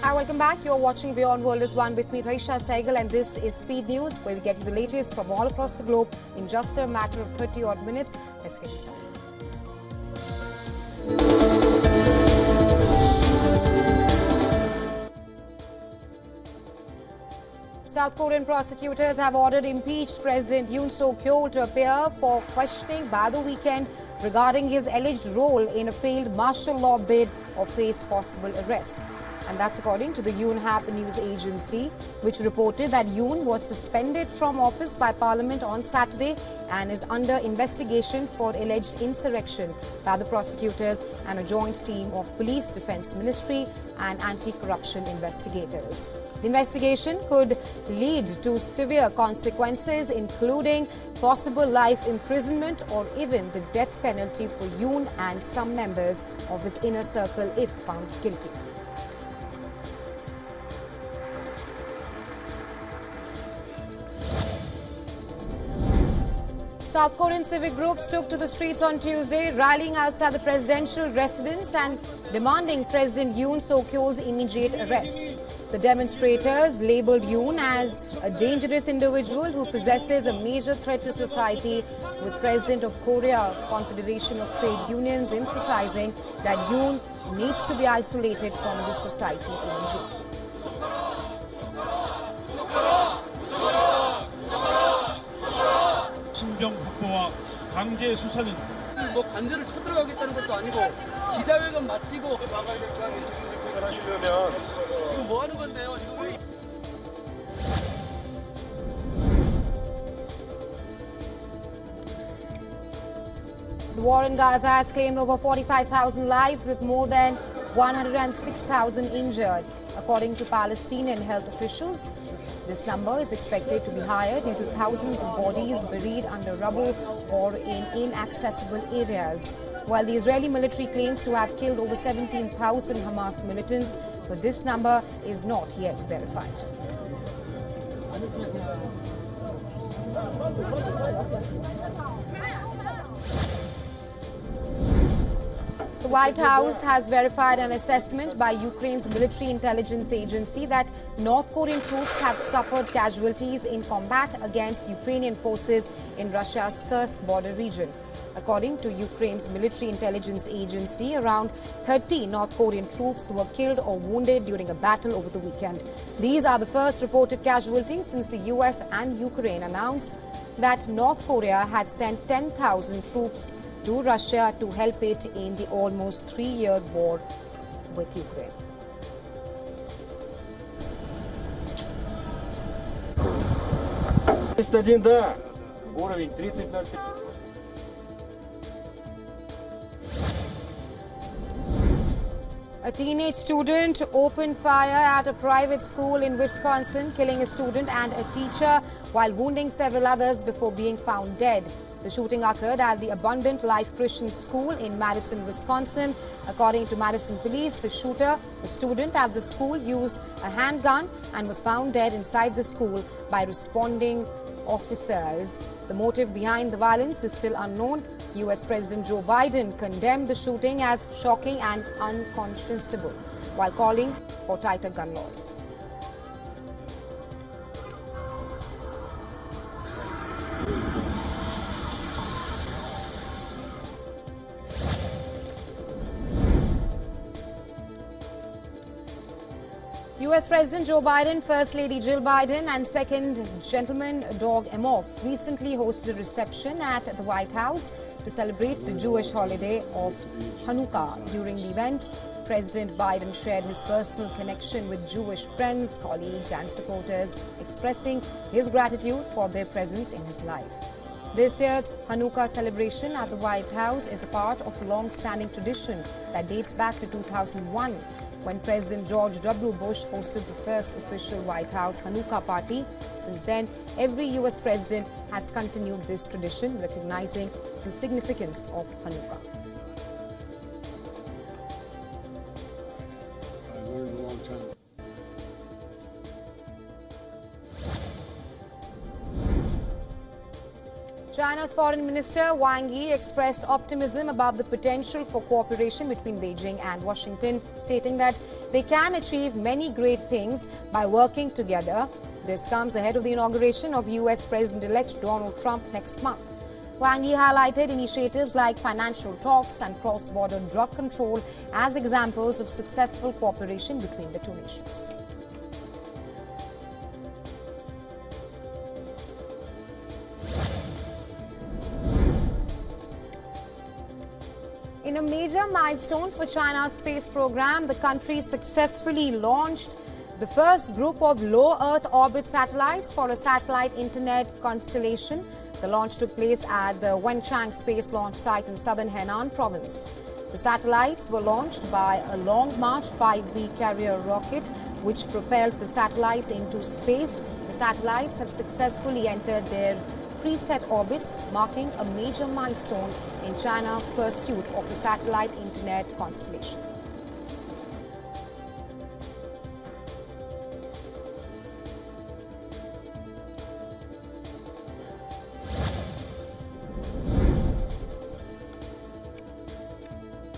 Hi, welcome back. You're watching WION World is One with me, Raisha Saigal, and this is Speed News, where we get you the latest from all across the globe in just a matter of 30-odd minutes. Let's get you started. South Korean prosecutors have ordered impeached President Yoon Suk Yeol to appear for questioning by the weekend regarding his alleged role in a failed martial law bid or face possible arrest. And that's according to the Yonhap news agency, which reported that Yoon was suspended from office by Parliament on Saturday and is under investigation for alleged insurrection by the prosecutors and a joint team of Police, Defence Ministry and anti-corruption investigators. The investigation could lead to severe consequences, including possible life imprisonment or even the death penalty for Yoon and some members of his inner circle if found guilty. South Korean civic groups took to the streets on Tuesday, rallying outside the presidential residence and demanding President Yoon Suk Yeol's immediate arrest. The demonstrators labelled Yoon as a dangerous individual who possesses a major threat to society, with President of Korea Confederation of Trade Unions emphasizing that Yoon needs to be isolated from the society immediately. 신병 확보와 강제 수사는 뭐 관제를 쳐들어가겠다는 것도 아니고 기자회견 마치고 막아야 될 거 아니에요. 지금 하시려면 지금 뭐 하는 건데요? 지금 왜 The war in Gaza has claimed over 45,000 lives with more than 106,000 injured, according to Palestinian health officials. This number is expected to be higher due to thousands of bodies buried under rubble or in inaccessible areas. While the Israeli military claims to have killed over 17,000 Hamas militants, but this number is not yet verified. The White House has verified an assessment by Ukraine's military intelligence agency that North Korean troops have suffered casualties in combat against Ukrainian forces in Russia's Kursk border region. According to Ukraine's military intelligence agency, around 30 North Korean troops were killed or wounded during a battle over the weekend. These are the first reported casualties since the US and Ukraine announced that North Korea had sent 10,000 troops to Russia to help it in the almost 3-year war with Ukraine. A teenage student opened fire at a private school in Wisconsin, killing a student and a teacher while wounding several others before being found dead. The shooting occurred at the Abundant Life Christian School in Madison, Wisconsin. According to Madison police, the shooter, a student at the school, used a handgun and was found dead inside the school by responding officers. The motive behind the violence is still unknown. US President Joe Biden condemned the shooting as shocking and unconscionable, while calling for tighter gun laws. US President Joe Biden, First Lady Jill Biden and Second Gentleman Doug Emhoff recently hosted a reception at the White House to celebrate the Jewish holiday of Hanukkah. During the event, President Biden shared his personal connection with Jewish friends, colleagues and supporters, expressing his gratitude for their presence in his life. This year's Hanukkah celebration at the White House is a part of a long-standing tradition that dates back to 2001, when President George W. Bush hosted the first official White House Hanukkah party. Since then, every U.S. president has continued this tradition, recognizing the significance of Hanukkah. I learned a long time. China's Foreign Minister Wang Yi expressed optimism about the potential for cooperation between Beijing and Washington, stating that they can achieve many great things by working together. This comes ahead of the inauguration of US President-elect Donald Trump next month. Wang Yi highlighted initiatives like financial talks and cross-border drug control as examples of successful cooperation between the two nations. In a major milestone for China's space program, the country successfully launched the first group of low Earth orbit satellites for a satellite internet constellation. The launch took place at the Wenchang Space Launch Site in southern Henan province. The satellites were launched by a Long March 5B carrier rocket, which propelled the satellites into space. The satellites have successfully entered their preset orbits, marking a major milestone in China's pursuit of the satellite internet constellation.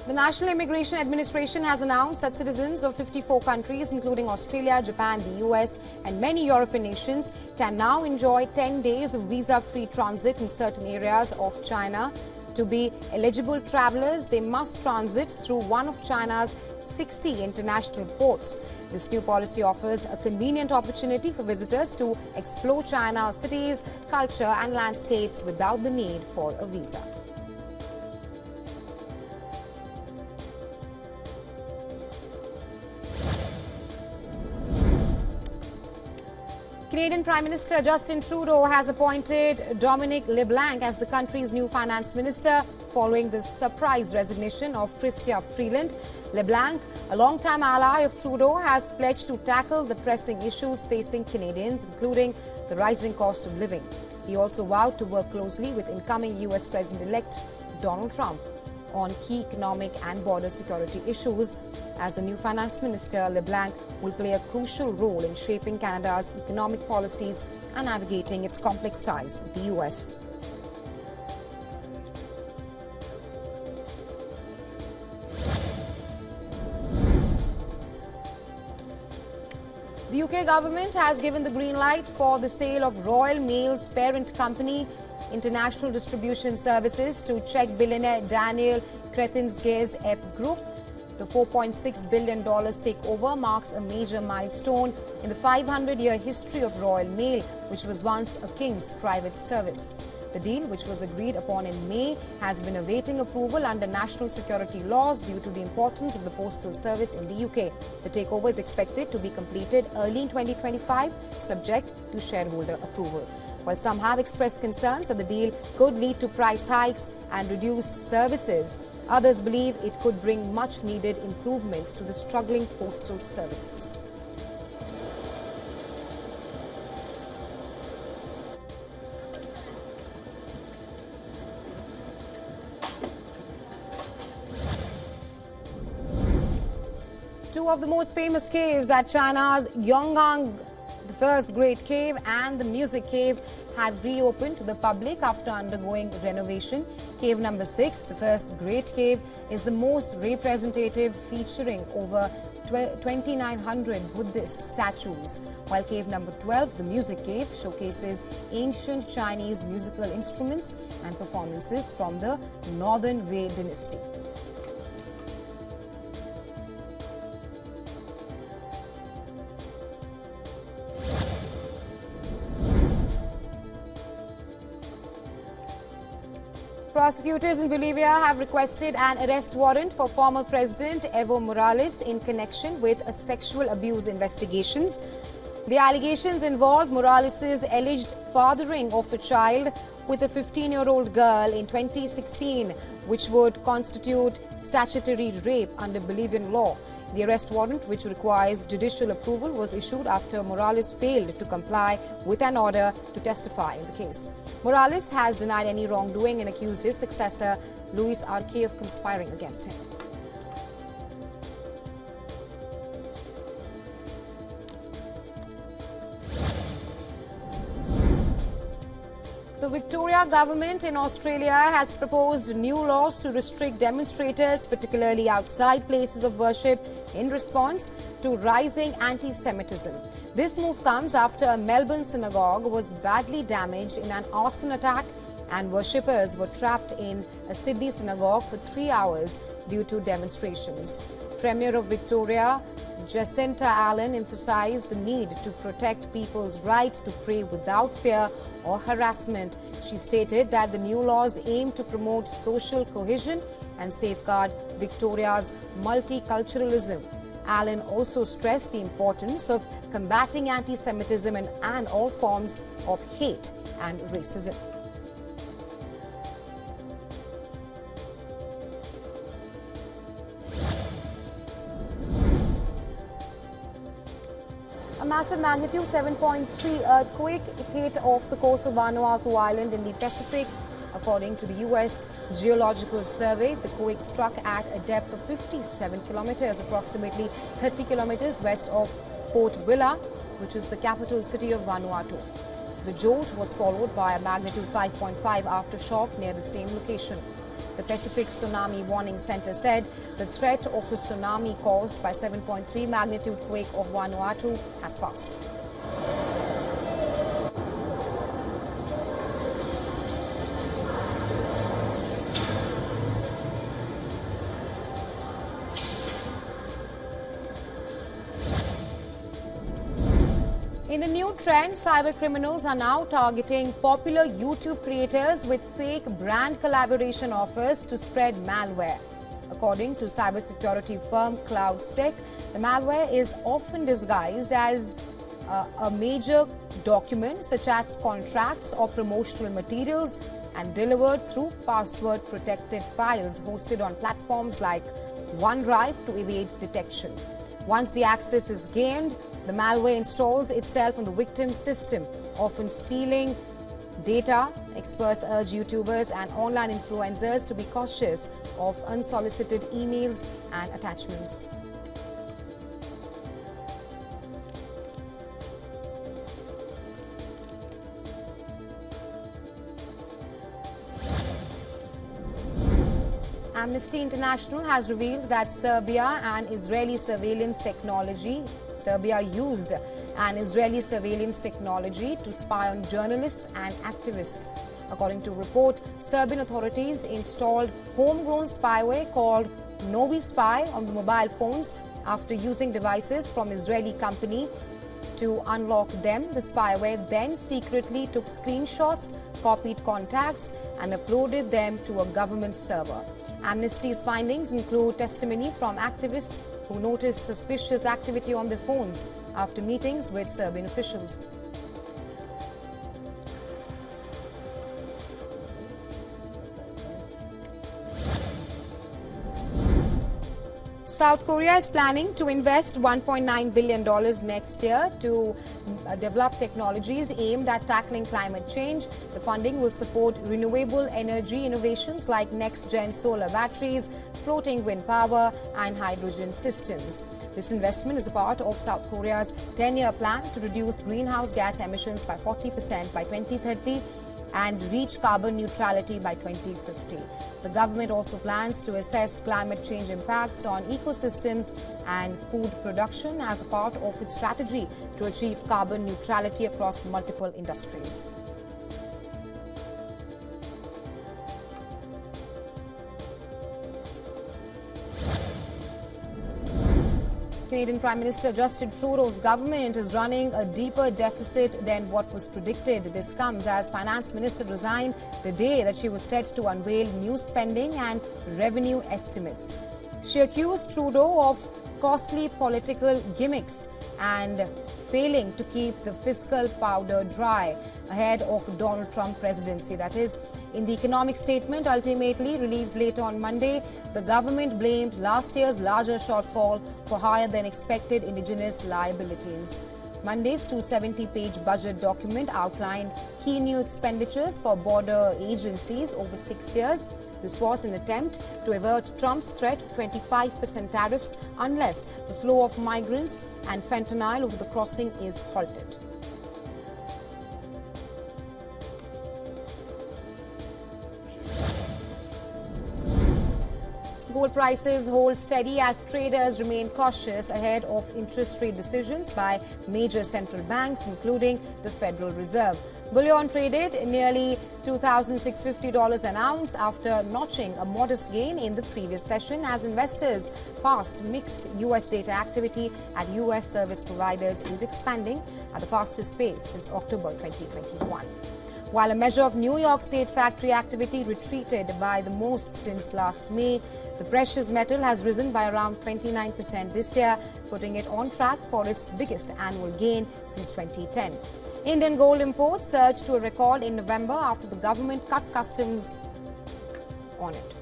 The National Immigration Administration has announced that citizens of 54 countries, including Australia, Japan, the US, and many European nations, can now enjoy 10 days of visa-free transit in certain areas of China. To be eligible travelers, they must transit through one of China's 60 international ports. This new policy offers a convenient opportunity for visitors to explore China's cities, culture, and landscapes without the need for a visa. Canadian Prime Minister Justin Trudeau has appointed Dominic LeBlanc as the country's new finance minister following the surprise resignation of Chrystia Freeland. LeBlanc, a long-time ally of Trudeau, has pledged to tackle the pressing issues facing Canadians, including the rising cost of living. He also vowed to work closely with incoming US President-elect Donald Trump on key economic and border security issues. As the new finance minister, LeBlanc will play a crucial role in shaping Canada's economic policies and navigating its complex ties with the US. The UK government has given the green light for the sale of Royal Mail's parent company, International Distribution Services, to Czech billionaire Daniel Kretinsky's EP Group. The $4.6 billion takeover marks a major milestone in the 500-year history of Royal Mail, which was once a king's private service. The deal, which was agreed upon in May, has been awaiting approval under national security laws due to the importance of the postal service in the UK. The takeover is expected to be completed early in 2025, subject to shareholder approval. While some have expressed concerns that the deal could lead to price hikes and reduced services, others believe it could bring much-needed improvements to the struggling postal services. Two of the most famous caves at China's Yongang, the first Great Cave and the Music Cave, have reopened to the public after undergoing renovation. Cave number 6, the first Great Cave, is the most representative, featuring over 2,900 Buddhist statues, while cave number 12, the Music Cave, showcases ancient Chinese musical instruments and performances from the Northern Wei dynasty. Prosecutors in Bolivia have requested an arrest warrant for former President Evo Morales in connection with a sexual abuse investigations. The allegations involve Morales' alleged fathering of a child with a 15-year-old girl in 2016, which would constitute statutory rape under Bolivian law. The arrest warrant, which requires judicial approval, was issued after Morales failed to comply with an order to testify in the case. Morales has denied any wrongdoing and accused his successor, Luis Arce, of conspiring against him. The The Victoria government in Australia has proposed new laws to restrict demonstrators, particularly outside places of worship, in response to rising anti-Semitism. This move comes after a Melbourne synagogue was badly damaged in an arson attack and worshippers were trapped in a Sydney synagogue for 3 hours due to demonstrations. Premier of Victoria, Jacinta Allen, emphasized the need to protect people's right to pray without fear or harassment. She stated that the new laws aim to promote social cohesion and safeguard Victoria's multiculturalism. Allen also stressed the importance of combating anti-Semitism and all forms of hate and racism. A massive magnitude 7.3 earthquake hit off the coast of Vanuatu Island in the Pacific. According to the U.S. Geological Survey, the quake struck at a depth of 57 kilometers, approximately 30 kilometers west of Port Vila, which is the capital city of Vanuatu. The jolt was followed by a magnitude 5.5 aftershock near the same location. The Pacific Tsunami Warning Center said the threat of a tsunami caused by 7.3 magnitude quake of Vanuatu has passed. In a new trend, cyber criminals are now targeting popular YouTube creators with fake brand collaboration offers to spread malware. According to cybersecurity firm CloudSec, the malware is often disguised as a major document such as contracts or promotional materials and delivered through password-protected files hosted on platforms like OneDrive to evade detection. Once the access is gained, the malware installs itself on the victim's system, often stealing data. Experts urge YouTubers and online influencers to be cautious of unsolicited emails and attachments. Amnesty International has revealed that Serbia used an Israeli surveillance technology to spy on journalists and activists. According to a report, Serbian authorities installed homegrown spyware called Novi Spy on the mobile phones after using devices from Israeli company to unlock them. The spyware then secretly took screenshots, copied contacts and uploaded them to a government server. Amnesty's findings include testimony from activists who noticed suspicious activity on their phones after meetings with Serbian officials. South Korea is planning to invest $1.9 billion next year to develop technologies aimed at tackling climate change. The funding will support renewable energy innovations like next-gen solar batteries, floating wind power and hydrogen systems. This investment is a part of South Korea's 10-year plan to reduce greenhouse gas emissions by 40% by 2030 and reach carbon neutrality by 2050. The government also plans to assess climate change impacts on ecosystems and food production as a part of its strategy to achieve carbon neutrality across multiple industries. Canadian Prime Minister Justin Trudeau's government is running a deeper deficit than what was predicted. This comes as Finance Minister resigned the day that she was set to unveil new spending and revenue estimates. She accused Trudeau of costly political gimmicks and failing to keep the fiscal powder dry ahead of Donald Trump presidency. That is, in the economic statement ultimately released late on Monday, the government blamed last year's larger shortfall for higher than expected indigenous liabilities. Monday's 270-page budget document outlined key new expenditures for border agencies over 6 years. This was an attempt to avert Trump's threat of 25% tariffs unless the flow of migrants and fentanyl over the crossing is halted. Gold prices hold steady as traders remain cautious ahead of interest rate decisions by major central banks, including the Federal Reserve. Bullion traded nearly $2,650 an ounce after notching a modest gain in the previous session as investors passed mixed U.S. data activity at U.S. service providers is expanding at the fastest pace since October 2021. While a measure of New York State factory activity retreated by the most since last May, the precious metal has risen by around 29% this year, putting it on track for its biggest annual gain since 2010. Indian gold imports surged to a record in November after the government cut customs on it.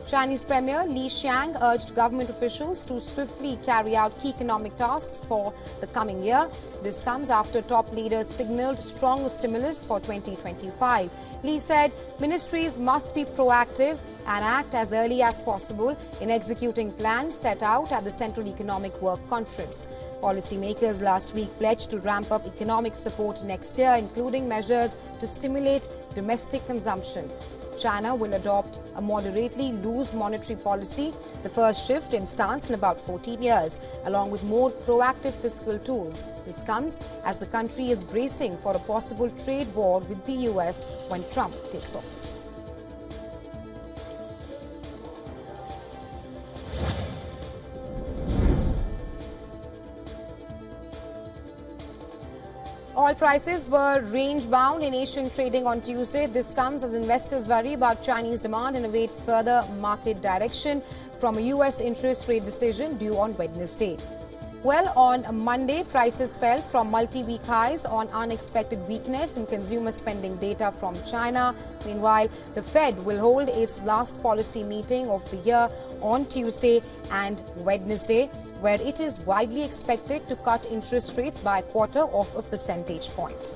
Chinese Premier Li Qiang urged government officials to swiftly carry out key economic tasks for the coming year. This comes after top leaders signaled strong stimulus for 2025. Li said ministries must be proactive and act as early as possible in executing plans set out at the Central Economic Work Conference. Policymakers last week pledged to ramp up economic support next year, including measures to stimulate domestic consumption. China will adopt a moderately loose monetary policy, the first shift in stance in about 14 years, along with more proactive fiscal tools. This comes as the country is bracing for a possible trade war with the US when Trump takes office. Oil prices were range-bound in Asian trading on Tuesday. This comes as investors worry about Chinese demand and await further market direction from a U.S. interest rate decision due on Wednesday. Well, on Monday, prices fell from multi-week highs on unexpected weakness in consumer spending data from China. Meanwhile, the Fed will hold its last policy meeting of the year on Tuesday and Wednesday, where it is widely expected to cut interest rates by 1/4 percentage point.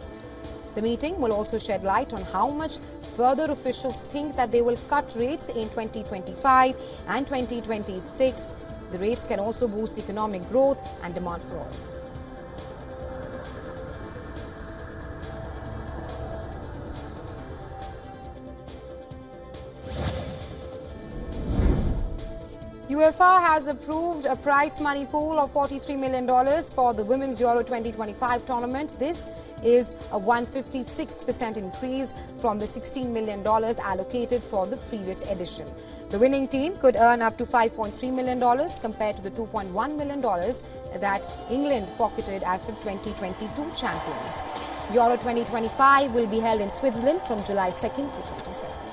The meeting will also shed light on how much further officials think that they will cut rates in 2025 and 2026. The rates can also boost economic growth and demand for oil. UEFA has approved a prize money pool of $43 million for the Women's Euro 2025 tournament. This is a 156% increase from the $16 million allocated for the previous edition. The winning team could earn up to $5.3 million compared to the $2.1 million that England pocketed as the 2022 champions. Euro 2025 will be held in Switzerland from July 2nd to 27th.